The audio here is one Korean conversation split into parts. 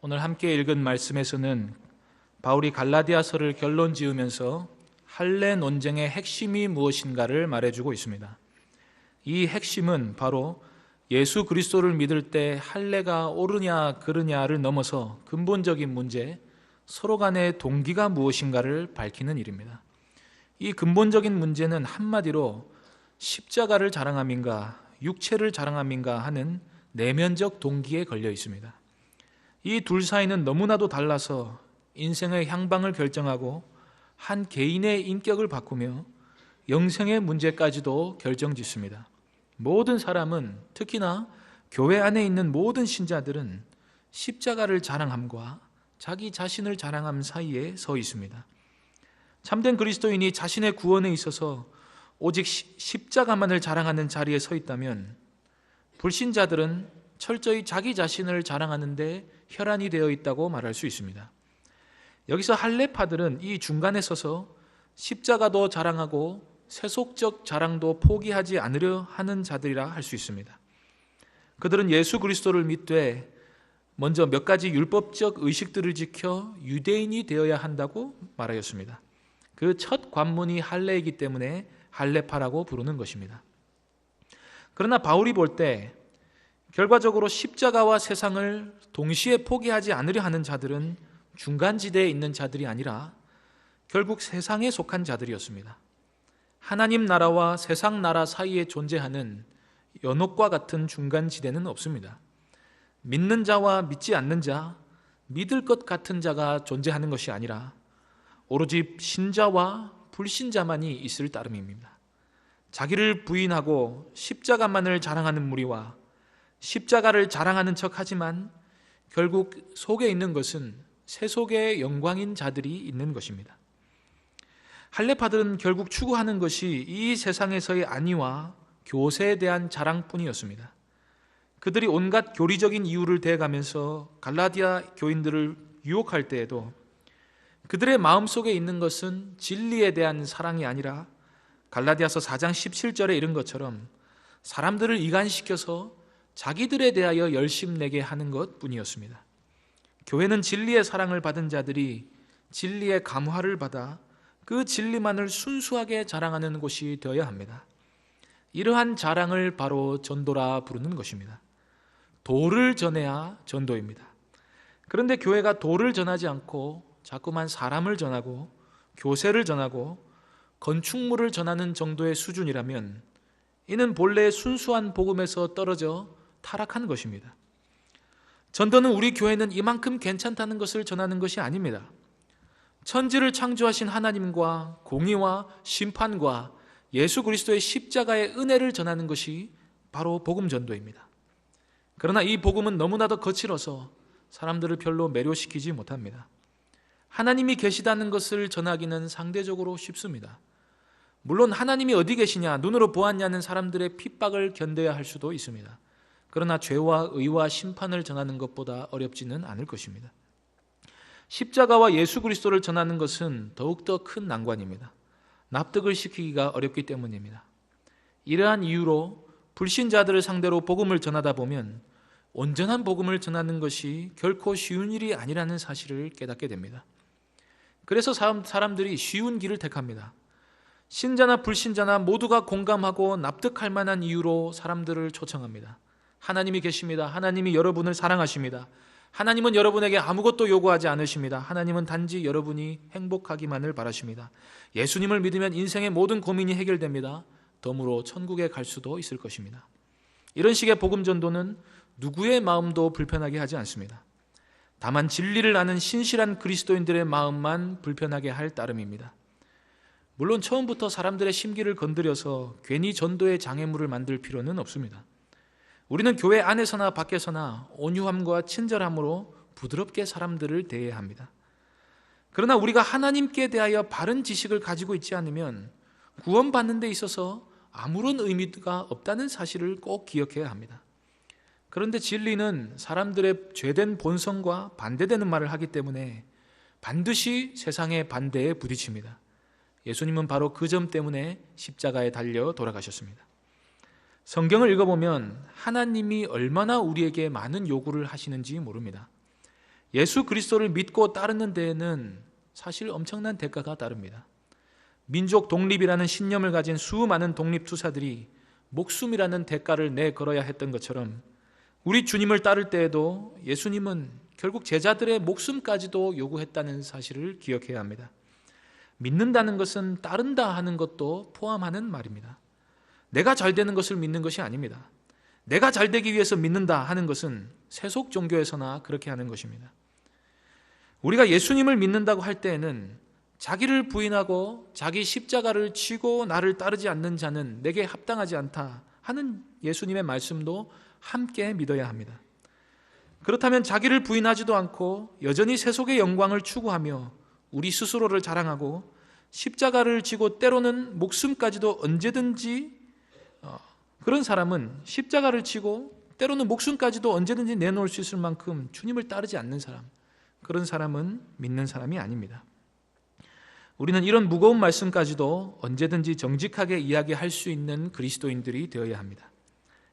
오늘 함께 읽은 말씀에서는 바울이 갈라디아서를 결론 지으면서 할례 논쟁의 핵심이 무엇인가를 말해주고 있습니다. 이 핵심은 바로 예수 그리스도를 믿을 때 할례가 옳으냐 그르냐를 넘어서 근본적인 문제, 서로 간의 동기가 무엇인가를 밝히는 일입니다. 이 근본적인 문제는 한마디로 십자가를 자랑함인가 육체를 자랑함인가 하는 내면적 동기에 걸려 있습니다. 이 둘 사이는 너무나도 달라서 인생의 향방을 결정하고 한 개인의 인격을 바꾸며 영생의 문제까지도 결정짓습니다. 모든 사람은, 특히나 교회 안에 있는 모든 신자들은 십자가를 자랑함과 자기 자신을 자랑함 사이에 서 있습니다. 참된 그리스도인이 자신의 구원에 있어서 오직 십자가만을 자랑하는 자리에 서 있다면, 불신자들은 철저히 자기 자신을 자랑하는 데 혈안이 되어 있다고 말할 수 있습니다. 여기서 할례파들은 이 중간에 서서 십자가도 자랑하고 세속적 자랑도 포기하지 않으려 하는 자들이라 할 수 있습니다. 그들은 예수 그리스도를 믿되 먼저 몇 가지 율법적 의식들을 지켜 유대인이 되어야 한다고 말하였습니다. 그 첫 관문이 할례이기 때문에 할례파라고 부르는 것입니다. 그러나 바울이 볼 때 결과적으로 십자가와 세상을 동시에 포기하지 않으려 하는 자들은 중간지대에 있는 자들이 아니라 결국 세상에 속한 자들이었습니다. 하나님 나라와 세상 나라 사이에 존재하는 연옥과 같은 중간지대는 없습니다. 믿는 자와 믿지 않는 자, 믿을 것 같은 자가 존재하는 것이 아니라 오로지 신자와 불신자만이 있을 따름입니다. 자기를 부인하고 십자가만을 자랑하는 무리와 십자가를 자랑하는 척하지만 결국 속에 있는 것은 세속의 영광인 자들이 있는 것입니다. 할례파들은 결국 추구하는 것이 이 세상에서의 안위와 교세에 대한 자랑뿐이었습니다. 그들이 온갖 교리적인 이유를 대가면서 갈라디아 교인들을 유혹할 때에도 그들의 마음속에 있는 것은 진리에 대한 사랑이 아니라 갈라디아서 4장 17절에 이른 것처럼 사람들을 이간시켜서 자기들에 대하여 열심내게 하는 것뿐이었습니다. 교회는 진리의 사랑을 받은 자들이 진리의 감화를 받아 그 진리만을 순수하게 자랑하는 곳이 되어야 합니다. 이러한 자랑을 바로 전도라 부르는 것입니다. 도를 전해야 전도입니다. 그런데 교회가 도를 전하지 않고 자꾸만 사람을 전하고 교세를 전하고 건축물을 전하는 정도의 수준이라면 이는 본래 순수한 복음에서 떨어져 타락한 것입니다. 전도는 우리 교회는 이만큼 괜찮다는 것을 전하는 것이 아닙니다. 천지를 창조하신 하나님과 공의와 심판과 예수 그리스도의 십자가의 은혜를 전하는 것이 바로 복음 전도입니다. 그러나 이 복음은 너무나도 거칠어서 사람들을 별로 매료시키지 못합니다. 하나님이 계시다는 것을 전하기는 상대적으로 쉽습니다. 물론 하나님이 어디 계시냐, 눈으로 보았냐는 사람들의 핍박을 견뎌야 할 수도 있습니다. 그러나 죄와 의와 심판을 전하는 것보다 어렵지는 않을 것입니다. 십자가와 예수 그리스도를 전하는 것은 더욱더 큰 난관입니다. 납득을 시키기가 어렵기 때문입니다. 이러한 이유로 불신자들을 상대로 복음을 전하다 보면 온전한 복음을 전하는 것이 결코 쉬운 일이 아니라는 사실을 깨닫게 됩니다. 그래서 사람들이 쉬운 길을 택합니다. 신자나 불신자나 모두가 공감하고 납득할 만한 이유로 사람들을 초청합니다. 하나님이 계십니다. 하나님이 여러분을 사랑하십니다. 하나님은 여러분에게 아무것도 요구하지 않으십니다. 하나님은 단지 여러분이 행복하기만을 바라십니다. 예수님을 믿으면 인생의 모든 고민이 해결됩니다. 덤으로 천국에 갈 수도 있을 것입니다. 이런 식의 복음 전도는 누구의 마음도 불편하게 하지 않습니다. 다만 진리를 아는 신실한 그리스도인들의 마음만 불편하게 할 따름입니다. 물론 처음부터 사람들의 심기를 건드려서 괜히 전도의 장애물을 만들 필요는 없습니다. 우리는 교회 안에서나 밖에서나 온유함과 친절함으로 부드럽게 사람들을 대해야 합니다. 그러나 우리가 하나님께 대하여 바른 지식을 가지고 있지 않으면 구원받는 데 있어서 아무런 의미가 없다는 사실을 꼭 기억해야 합니다. 그런데 진리는 사람들의 죄된 본성과 반대되는 말을 하기 때문에 반드시 세상의 반대에 부딪힙니다. 예수님은 바로 그 점 때문에 십자가에 달려 돌아가셨습니다. 성경을 읽어보면 하나님이 얼마나 우리에게 많은 요구를 하시는지 모릅니다. 예수 그리스도를 믿고 따르는 데에는 사실 엄청난 대가가 따릅니다. 민족 독립이라는 신념을 가진 수많은 독립투사들이 목숨이라는 대가를 내걸어야 했던 것처럼 우리 주님을 따를 때에도 예수님은 결국 제자들의 목숨까지도 요구했다는 사실을 기억해야 합니다. 믿는다는 것은 따른다 하는 것도 포함하는 말입니다. 내가 잘 되는 것을 믿는 것이 아닙니다. 내가 잘 되기 위해서 믿는다 하는 것은 세속 종교에서나 그렇게 하는 것입니다. 우리가 예수님을 믿는다고 할 때에는 자기를 부인하고 자기 십자가를 지고 나를 따르지 않는 자는 내게 합당하지 않다 하는 예수님의 말씀도 함께 믿어야 합니다. 그렇다면 자기를 부인하지도 않고 여전히 세속의 영광을 추구하며 우리 스스로를 자랑하고 십자가를 지고 때로는 목숨까지도 언제든지 그런 사람은 십자가를 지고 때로는 목숨까지도 언제든지 내놓을 수 있을 만큼 주님을 따르지 않는 사람, 그런 사람은 믿는 사람이 아닙니다. 우리는 이런 무거운 말씀까지도 언제든지 정직하게 이야기할 수 있는 그리스도인들이 되어야 합니다.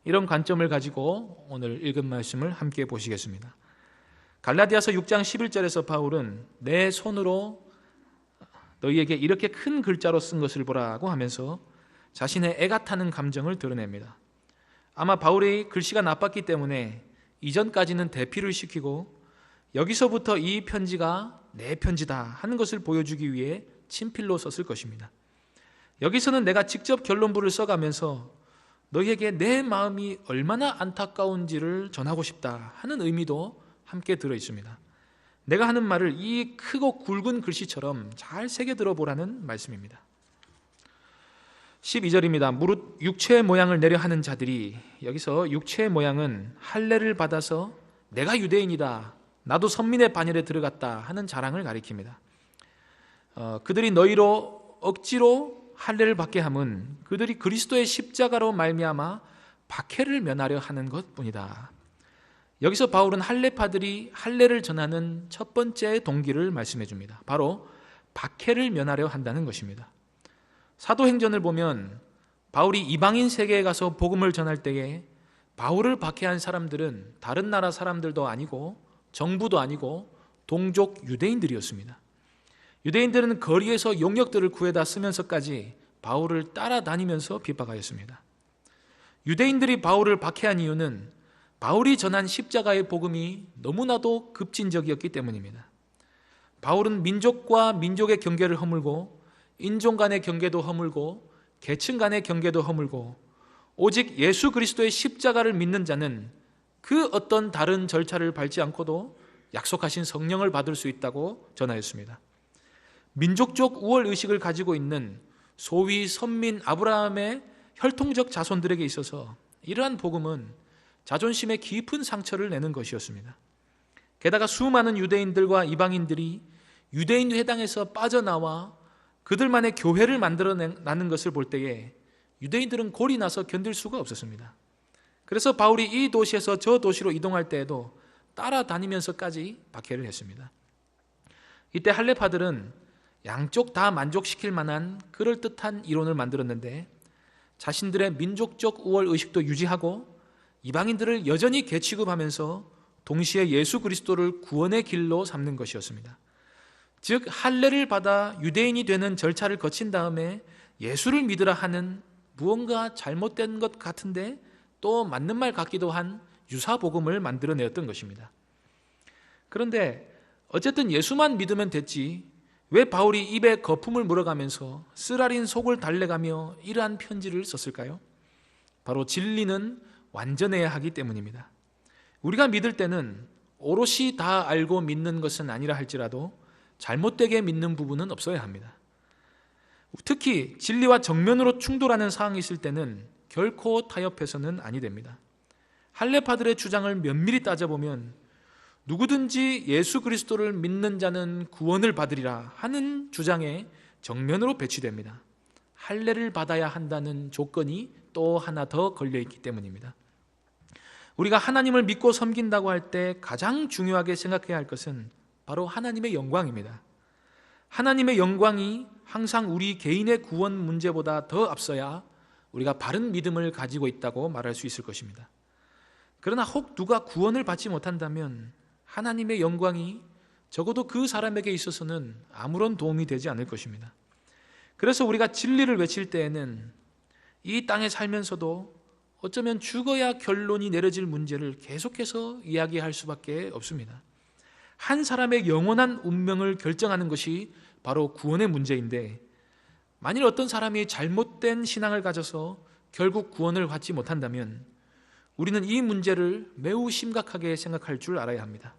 이런 관점을 가지고 오늘 읽은 말씀을 함께 보시겠습니다. 갈라디아서 6장 11절에서 바울은 내 손으로 너희에게 이렇게 큰 글자로 쓴 것을 보라고 하면서 자신의 애가 타는 감정을 드러냅니다. 아마 바울의 글씨가 나빴기 때문에 이전까지는 대피를 시키고 여기서부터 이 편지가 내 편지다 하는 것을 보여주기 위해 친필로 썼을 것입니다. 여기서는 내가 직접 결론부를 써가면서 너희에게 내 마음이 얼마나 안타까운지를 전하고 싶다 하는 의미도 함께 들어있습니다. 내가 하는 말을 이 크고 굵은 글씨처럼 잘 새겨 들어보라는 말씀입니다. 12절입니다. 무릇 육체의 모양을 내려 하는 자들이, 여기서 육체의 모양은 할례를 받아서 내가 유대인이다, 나도 선민의 반열에 들어갔다 하는 자랑을 가리킵니다. 그들이 너희로 억지로 할례를 받게 함은 그들이 그리스도의 십자가로 말미암아 박해를 면하려 하는 것뿐이다. 여기서 바울은 할례파들이 할례를 전하는 첫 번째 동기를 말씀해 줍니다. 바로 박해를 면하려 한다는 것입니다. 사도행전을 보면 바울이 이방인 세계에 가서 복음을 전할 때에 바울을 박해한 사람들은 다른 나라 사람들도 아니고 정부도 아니고 동족 유대인들이었습니다. 유대인들은 거리에서 용역들을 구해다 쓰면서까지 바울을 따라다니면서 핍박하였습니다. 유대인들이 바울을 박해한 이유는 바울이 전한 십자가의 복음이 너무나도 급진적이었기 때문입니다. 바울은 민족과 민족의 경계를 허물고 인종 간의 경계도 허물고 계층 간의 경계도 허물고 오직 예수 그리스도의 십자가를 믿는 자는 그 어떤 다른 절차를 밟지 않고도 약속하신 성령을 받을 수 있다고 전하였습니다. 민족적 우월의식을 가지고 있는 소위 선민 아브라함의 혈통적 자손들에게 있어서 이러한 복음은 자존심에 깊은 상처를 내는 것이었습니다. 게다가 수많은 유대인들과 이방인들이 유대인 회당에서 빠져나와 그들만의 교회를 만들어내는 것을 볼 때에 유대인들은 골이 나서 견딜 수가 없었습니다. 그래서 바울이 이 도시에서 저 도시로 이동할 때에도 따라다니면서까지 박해를 했습니다. 이때 할례파들은 양쪽 다 만족시킬 만한 그럴듯한 이론을 만들었는데 자신들의 민족적 우월의식도 유지하고 이방인들을 여전히 개취급하면서 동시에 예수 그리스도를 구원의 길로 삼는 것이었습니다. 즉 할례를 받아 유대인이 되는 절차를 거친 다음에 예수를 믿으라 하는 무언가 잘못된 것 같은데 또 맞는 말 같기도 한 유사복음을 만들어내었던 것입니다. 그런데 어쨌든 예수만 믿으면 됐지 왜 바울이 입에 거품을 물어가면서 쓰라린 속을 달래가며 이러한 편지를 썼을까요? 바로 진리는 완전해야 하기 때문입니다. 우리가 믿을 때는 오롯이 다 알고 믿는 것은 아니라 할지라도 잘못되게 믿는 부분은 없어야 합니다. 특히 진리와 정면으로 충돌하는 상황이 있을 때는 결코 타협해서는 아니 됩니다. 할례파들의 주장을 면밀히 따져보면 누구든지 예수 그리스도를 믿는 자는 구원을 받으리라 하는 주장에 정면으로 배치됩니다. 할례를 받아야 한다는 조건이 또 하나 더 걸려있기 때문입니다. 우리가 하나님을 믿고 섬긴다고 할 때 가장 중요하게 생각해야 할 것은 바로 하나님의 영광입니다. 하나님의 영광이 항상 우리 개인의 구원 문제보다 더 앞서야 우리가 바른 믿음을 가지고 있다고 말할 수 있을 것입니다. 그러나 혹 누가 구원을 받지 못한다면 하나님의 영광이 적어도 그 사람에게 있어서는 아무런 도움이 되지 않을 것입니다. 그래서 우리가 진리를 외칠 때에는 이 땅에 살면서도 어쩌면 죽어야 결론이 내려질 문제를 계속해서 이야기할 수밖에 없습니다. 한 사람의 영원한 운명을 결정하는 것이 바로 구원의 문제인데, 만일 어떤 사람이 잘못된 신앙을 가져서 결국 구원을 받지 못한다면 우리는 이 문제를 매우 심각하게 생각할 줄 알아야 합니다.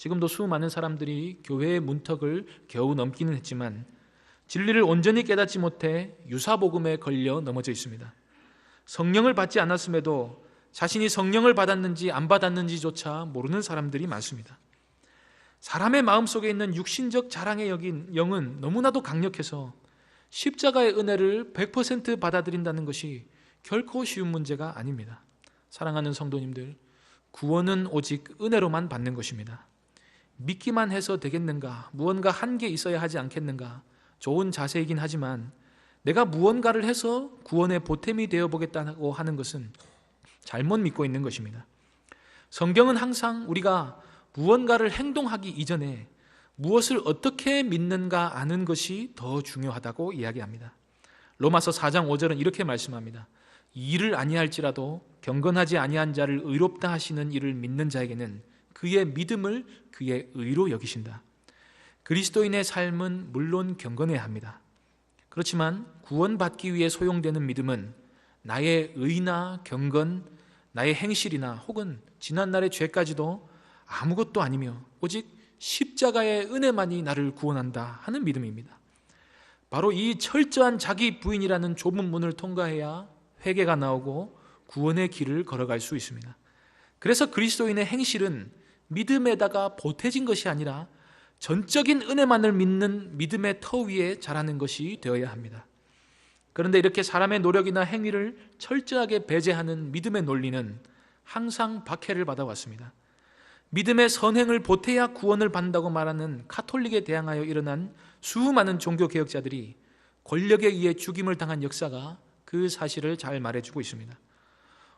지금도 수많은 사람들이 교회의 문턱을 겨우 넘기는 했지만 진리를 온전히 깨닫지 못해 유사복음에 걸려 넘어져 있습니다. 성령을 받지 않았음에도 자신이 성령을 받았는지 안 받았는지조차 모르는 사람들이 많습니다. 사람의 마음속에 있는 육신적 자랑의 영은 너무나도 강력해서 십자가의 은혜를 100% 받아들인다는 것이 결코 쉬운 문제가 아닙니다. 사랑하는 성도님들, 구원은 오직 은혜로만 받는 것입니다. 믿기만 해서 되겠는가? 무언가 한 게 있어야 하지 않겠는가? 좋은 자세이긴 하지만 내가 무언가를 해서 구원의 보탬이 되어보겠다고 하는 것은 잘못 믿고 있는 것입니다. 성경은 항상 우리가 무언가를 행동하기 이전에 무엇을 어떻게 믿는가 아는 것이 더 중요하다고 이야기합니다. 로마서 4장 5절은 이렇게 말씀합니다. 일을 아니할지라도 경건하지 아니한 자를 의롭다 하시는 이를 믿는 자에게는 그의 믿음을 그의 의로 여기신다. 그리스도인의 삶은 물론 경건해야 합니다. 그렇지만 구원받기 위해 소용되는 믿음은 나의 의나 경건, 나의 행실이나 혹은 지난날의 죄까지도 아무것도 아니며 오직 십자가의 은혜만이 나를 구원한다 하는 믿음입니다. 바로 이 철저한 자기 부인이라는 좁은 문을 통과해야 회개가 나오고 구원의 길을 걸어갈 수 있습니다. 그래서 그리스도인의 행실은 믿음에다가 보태진 것이 아니라 전적인 은혜만을 믿는 믿음의 터 위에 자라는 것이 되어야 합니다. 그런데 이렇게 사람의 노력이나 행위를 철저하게 배제하는 믿음의 논리는 항상 박해를 받아왔습니다. 믿음의 선행을 보태야 구원을 받는다고 말하는 카톨릭에 대항하여 일어난 수많은 종교개혁자들이 권력에 의해 죽임을 당한 역사가 그 사실을 잘 말해주고 있습니다.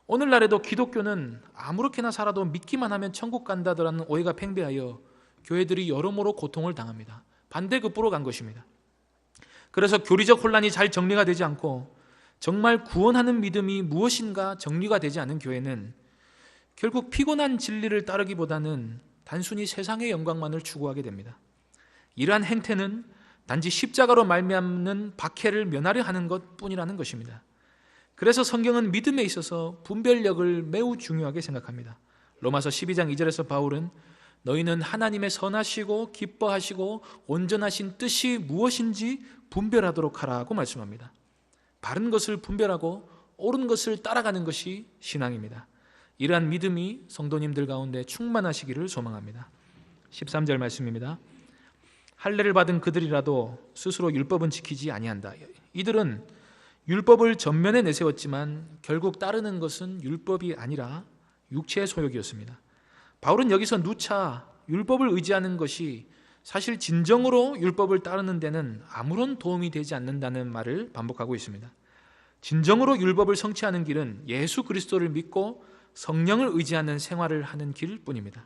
오늘날에도 기독교는 아무렇게나 살아도 믿기만 하면 천국 간다더라는 오해가 팽배하여 교회들이 여러모로 고통을 당합니다. 반대급부로 간 것입니다. 그래서 교리적 혼란이 잘 정리가 되지 않고 정말 구원하는 믿음이 무엇인가 정리가 되지 않은 교회는 결국 피곤한 진리를 따르기보다는 단순히 세상의 영광만을 추구하게 됩니다. 이러한 행태는 단지 십자가로 말미암는 박해를 면하려 하는 것뿐이라는 것입니다. 그래서 성경은 믿음에 있어서 분별력을 매우 중요하게 생각합니다. 로마서 12장 2절에서 바울은 너희는 하나님의 선하시고 기뻐하시고 온전하신 뜻이 무엇인지 분별하도록 하라고 말씀합니다. 바른 것을 분별하고 옳은 것을 따라가는 것이 신앙입니다. 이러한 믿음이 성도님들 가운데 충만하시기를 소망합니다. 13절 말씀입니다. 할례를 받은 그들이라도 스스로 율법은 지키지 아니한다. 이들은 율법을 전면에 내세웠지만 결국 따르는 것은 율법이 아니라 육체의 소욕이었습니다. 바울은 여기서 누차 율법을 의지하는 것이 사실 진정으로 율법을 따르는 데는 아무런 도움이 되지 않는다는 말을 반복하고 있습니다. 진정으로 율법을 성취하는 길은 예수 그리스도를 믿고 성령을 의지하는 생활을 하는 길뿐입니다.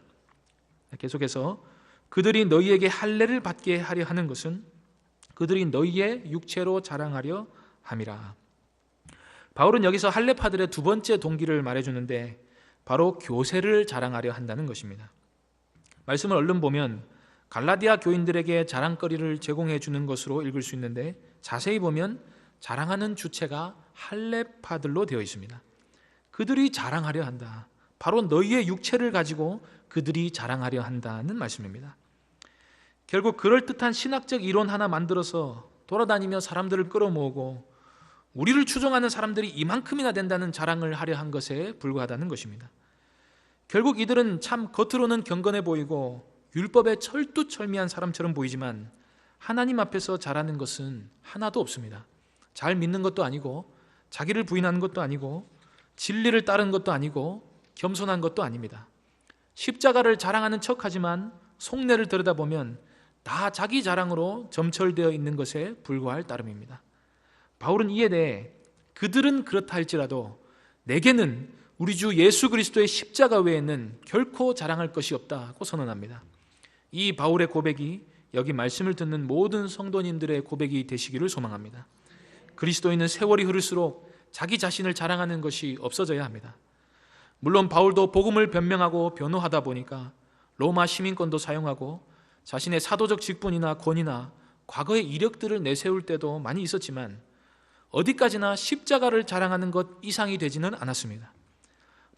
계속해서 그들이 너희에게 할례를 받게 하려 하는 것은 그들이 너희의 육체로 자랑하려 함이라. 바울은 여기서 할례파들의 두 번째 동기를 말해주는데 바로 교세를 자랑하려 한다는 것입니다. 말씀을 얼른 보면 갈라디아 교인들에게 자랑거리를 제공해 주는 것으로 읽을 수 있는데 자세히 보면 자랑하는 주체가 할례파들로 되어 있습니다. 그들이 자랑하려 한다. 바로 너희의 육체를 가지고 그들이 자랑하려 한다는 말씀입니다. 결국 그럴듯한 신학적 이론 하나 만들어서 돌아다니며 사람들을 끌어모으고 우리를 추종하는 사람들이 이만큼이나 된다는 자랑을 하려 한 것에 불과하다는 것입니다. 결국 이들은 참 겉으로는 경건해 보이고 율법에 철두철미한 사람처럼 보이지만 하나님 앞에서 잘하는 것은 하나도 없습니다. 잘 믿는 것도 아니고 자기를 부인하는 것도 아니고 진리를 따르는 것도 아니고 겸손한 것도 아닙니다. 십자가를 자랑하는 척하지만 속내를 들여다보면 다 자기 자랑으로 점철되어 있는 것에 불과할 따름입니다. 바울은 이에 대해 그들은 그렇다 할지라도 내게는 우리 주 예수 그리스도의 십자가 외에는 결코 자랑할 것이 없다고 선언합니다. 이 바울의 고백이 여기 말씀을 듣는 모든 성도님들의 고백이 되시기를 소망합니다. 그리스도인은 세월이 흐를수록 자기 자신을 자랑하는 것이 없어져야 합니다. 물론 바울도 복음을 변명하고 변호하다 보니까 로마 시민권도 사용하고 자신의 사도적 직분이나 권위나 과거의 이력들을 내세울 때도 많이 있었지만 어디까지나 십자가를 자랑하는 것 이상이 되지는 않았습니다.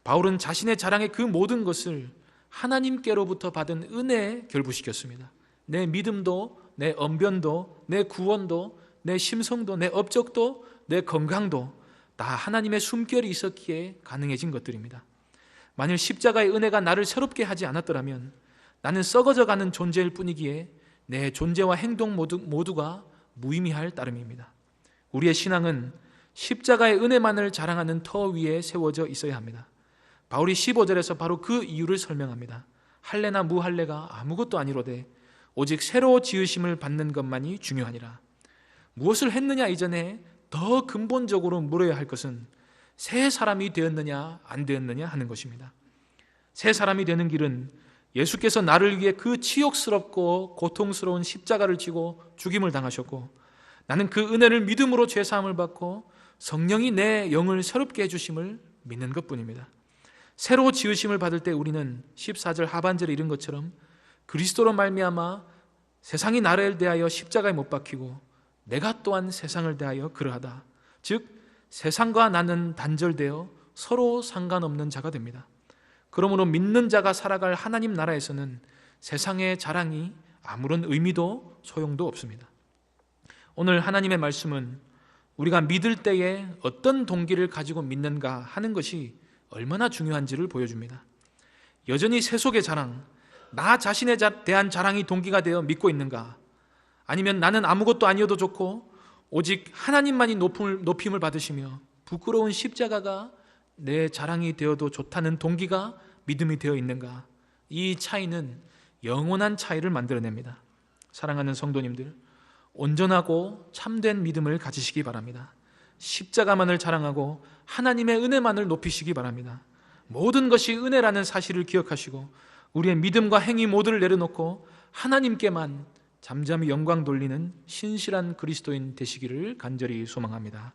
바울은 자신의 자랑의 그 모든 것을 하나님께로부터 받은 은혜에 결부시켰습니다. 내 믿음도, 내 언변도, 내 구원도, 내 심성도, 내 업적도, 내 건강도 다 하나님의 숨결이 있었기에 가능해진 것들입니다. 만일 십자가의 은혜가 나를 새롭게 하지 않았더라면 나는 썩어져가는 존재일 뿐이기에 내 존재와 행동 모두가 무의미할 따름입니다. 우리의 신앙은 십자가의 은혜만을 자랑하는 터 위에 세워져 있어야 합니다. 바울이 15절에서 바로 그 이유를 설명합니다. 할례나 무할례가 아무것도 아니로되 오직 새로 지으심을 받는 것만이 중요하니라. 무엇을 했느냐 이전에 더 근본적으로 물어야 할 것은 새 사람이 되었느냐 안 되었느냐 하는 것입니다. 새 사람이 되는 길은 예수께서 나를 위해 그 치욕스럽고 고통스러운 십자가를 지고 죽임을 당하셨고 나는 그 은혜를 믿음으로 죄사함을 받고 성령이 내 영을 새롭게 해주심을 믿는 것뿐입니다. 새로 지으심을 받을 때 우리는 14절 하반절에 이른 것처럼 그리스도로 말미암아 세상이 나를 대하여 십자가에 못 박히고 내가 또한 세상을 대하여 그러하다. 즉 세상과 나는 단절되어 서로 상관없는 자가 됩니다. 그러므로 믿는 자가 살아갈 하나님 나라에서는 세상의 자랑이 아무런 의미도 소용도 없습니다. 오늘 하나님의 말씀은 우리가 믿을 때에 어떤 동기를 가지고 믿는가 하는 것이 얼마나 중요한지를 보여줍니다. 여전히 세속의 자랑, 나 자신에 대한 자랑이 동기가 되어 믿고 있는가? 아니면 나는 아무것도 아니어도 좋고 오직 하나님만이 높임을 받으시며 부끄러운 십자가가 내 자랑이 되어도 좋다는 동기가 믿음이 되어 있는가? 이 차이는 영원한 차이를 만들어냅니다. 사랑하는 성도님들, 온전하고 참된 믿음을 가지시기 바랍니다. 십자가만을 자랑하고 하나님의 은혜만을 높이시기 바랍니다. 모든 것이 은혜라는 사실을 기억하시고 우리의 믿음과 행위 모두를 내려놓고 하나님께만 잠잠히 영광 돌리는 신실한 그리스도인 되시기를 간절히 소망합니다.